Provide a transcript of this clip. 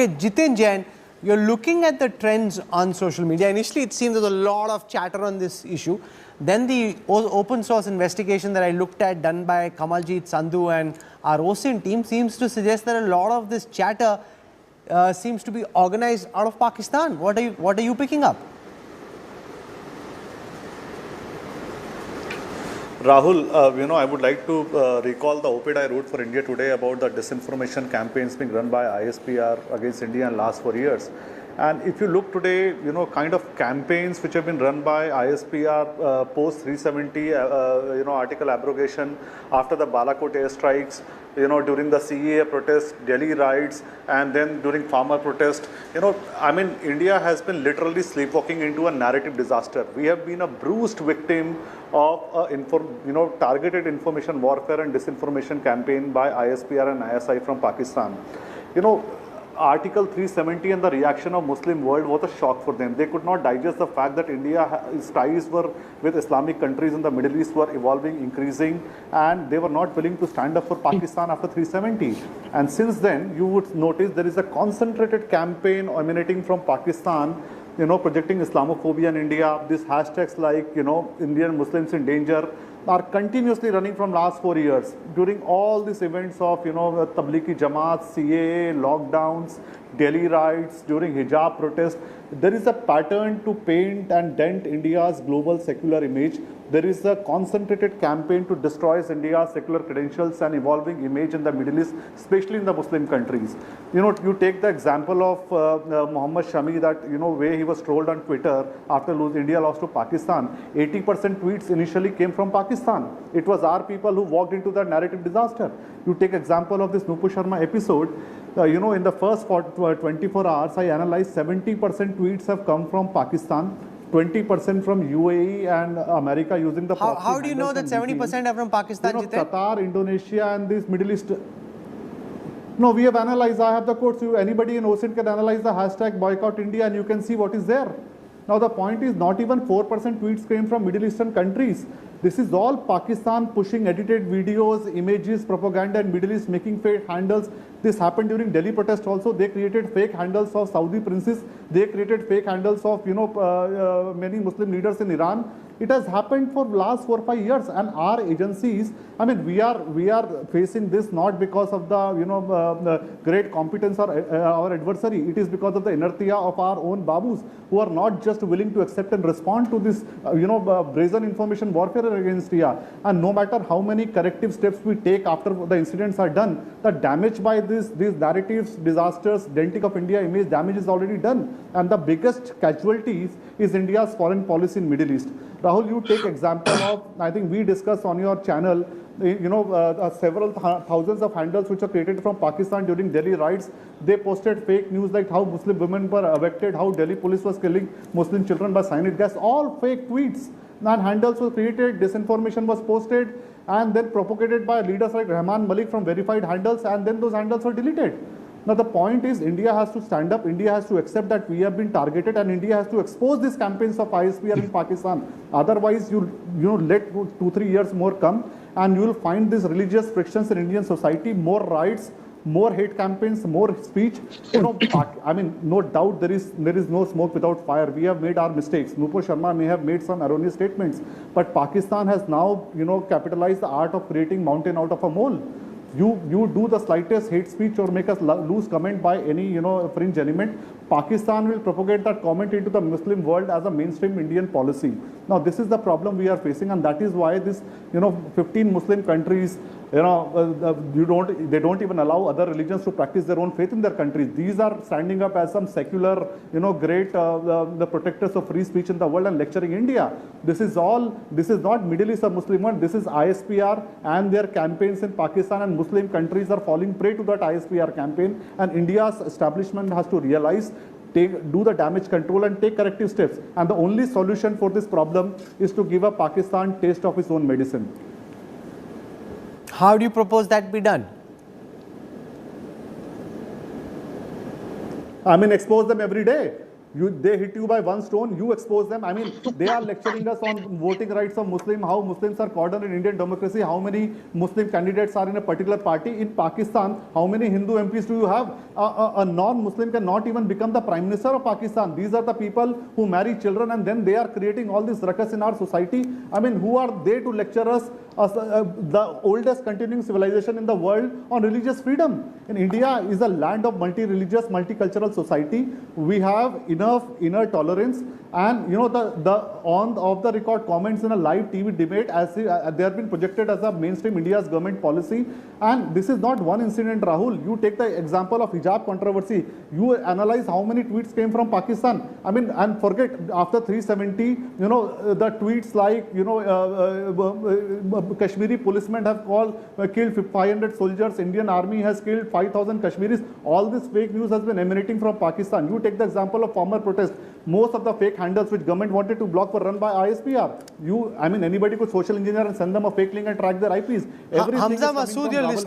Okay, Jiten Jain, you're looking at the trends on social media. Initially, it seemed there was a lot of chatter on this issue. Then the open source investigation that I looked at done by Kamaljit Sandhu and our OSIN team seems to suggest that a lot of this chatter seems to be organized out of Pakistan. What are you picking up? Rahul, I would like to recall the op-ed I wrote for India Today about the disinformation campaigns being run by ISPR against India in the last 4 years. And if you look today, kind of campaigns which have been run by ISPR post 370, article abrogation after the Balakot airstrikes, during the CEA protest, Delhi riots, and then during farmer protest, India has been literally sleepwalking into a narrative disaster. We have been a bruised victim of targeted information warfare and disinformation campaign by ISPR and ISI from Pakistan. Article 370 and the reaction of Muslim world was a shock for them. They could not digest the fact that India's ties with Islamic countries in the Middle East were evolving, increasing, and they were not willing to stand up for Pakistan after 370. And since then, you would notice there is a concentrated campaign emanating from Pakistan, projecting Islamophobia in India. These hashtags like, Indian Muslims in danger are continuously running from last 4 years. During all these events of, Tablighi Jamaat, CAA, lockdowns, Delhi riots, during hijab protests, there is a pattern to paint and dent India's global secular image. There is a concentrated campaign to destroy India's secular credentials and evolving image in the Middle East, especially in the Muslim countries. You take the example of Muhammad Shami, that, way he was trolled on Twitter after India lost to Pakistan. 80% tweets initially came from Pakistan. It was our people who walked into the narrative disaster. You take example of this Nupur Sharma episode. In the first 24 hours, I analyzed 70% tweets have come from Pakistan, 20% from UAE and America using the proxy. How do you know that 70% are from Pakistan, Qatar, Indonesia and this Middle East. No, we have analyzed. I have the quotes. Anybody in OSINT can analyze the hashtag boycott India and you can see what is there. Now the point is, not even 4% tweets came from Middle Eastern countries. This is all Pakistan pushing edited videos, images, propaganda in Middle East, making fake handles. This happened during Delhi protest also. They created fake handles of Saudi princes. They created fake handles of, many Muslim leaders in Iran. It has happened for last 4 or 5 years, and our agencies, we are facing this not because of the great competence of our adversary. It is because of the inertia of our own babus, who are not just willing to accept and respond to this brazen information warfare against India. And no matter how many corrective steps we take after the incidents are done, the damage by these narratives, disasters, denting of India image damage is already done. And the biggest casualties is India's foreign policy in Middle East. Rahul, you take example of, I think we discussed on your channel, several thousands of handles which are created from Pakistan during Delhi riots. They posted fake news like how Muslim women were evicted, how Delhi police was killing Muslim children by cyanide gas, all fake tweets. And handles were created, disinformation was posted, and then propagated by leaders like Rahman Malik from verified handles, and then those handles were deleted. Now the point is, India has to stand up, India has to accept that we have been targeted, and India has to expose these campaigns of ISPR in Pakistan. Otherwise, you let 2-3 years more come, and you will find these religious frictions in Indian society, more riots, more hate campaigns, more speech. No doubt there is no smoke without fire. We have made our mistakes. Nupur Sharma may have made some erroneous statements, but Pakistan has now, capitalized the art of creating mountain out of a mole. You do the slightest hate speech or make a loose comment by any fringe element, Pakistan will propagate that comment into the Muslim world as a mainstream Indian policy. Now this is the problem we are facing, and that is why this 15 Muslim countries, they don't even allow other religions to practice their own faith in their countries. These are standing up as some secular, great the protectors of free speech in the world and lecturing India. This is not Middle East or Muslim world. This is ISPR and their campaigns in Pakistan, and Muslim countries are falling prey to that ISPR campaign. And India's establishment has to realize, do the damage control and take corrective steps. And the only solution for this problem is to give a Pakistan taste of its own medicine. How do you propose that be done? Expose them every day. They hit you by one stone, you expose them. I mean, they are lecturing us on voting rights of Muslim, how Muslims are cordoned in Indian democracy, how many Muslim candidates are in a particular party. In Pakistan, how many Hindu MPs do you have? A non-Muslim cannot even become the Prime Minister of Pakistan. These are the people who marry children and then they are creating all this ruckus in our society. I mean, who are they to lecture us the oldest continuing civilization in the world on religious freedom? And India is a land of multi-religious, multicultural society. We have enough inner tolerance, and you know the on off the record comments in a live TV debate as they have been projected as a mainstream India's government policy. And this is not one incident, Rahul. You take the example of hijab controversy. You analyze how many tweets came from Pakistan. I mean, and forget after 370, you know, the tweets like, you know, Kashmiri policemen have killed 500 soldiers. Indian army has killed 5,000 Kashmiris. All this fake news has been emanating from Pakistan. You take the example of farmer protest. Most of the fake handles which government wanted to block were run by ISPR. I mean, anybody could social engineer and send them a fake link and track their IPs. Everything Hamza Masood, you're listening.